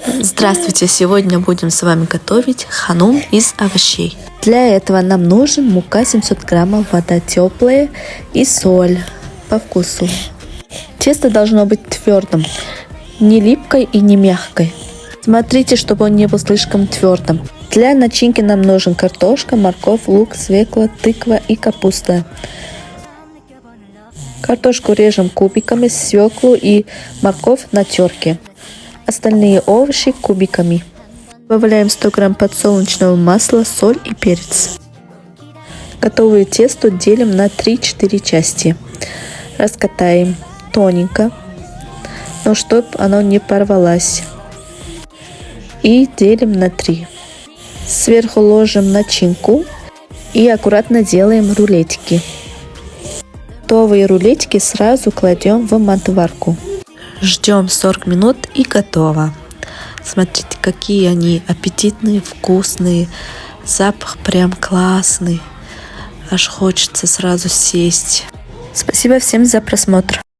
Здравствуйте! Сегодня будем с вами готовить ханум из овощей. Для этого нам нужен мука 700 граммов, вода теплая и соль по вкусу. Тесто должно быть твердым, не липкой и не мягкой. Смотрите, чтобы он не был слишком твердым. Для начинки нам нужен картошка, морковь, лук, свекла, тыква и капуста. Картошку режем кубиками, свеклу и морковь на терке. Остальные овощи кубиками. Добавляем 100 грамм подсолнечного масла, соль и перец. Готовое тесто делим на 3-4 части. Раскатаем тоненько, но чтобы оно не порвалось. И делим на 3. Сверху ложим начинку и аккуратно делаем рулетики. Готовые рулетики сразу кладем в мантыварку. Ждем 40 минут и готово. Смотрите, какие они аппетитные, вкусные. Запах прям классный. Аж хочется сразу сесть. Спасибо всем за просмотр.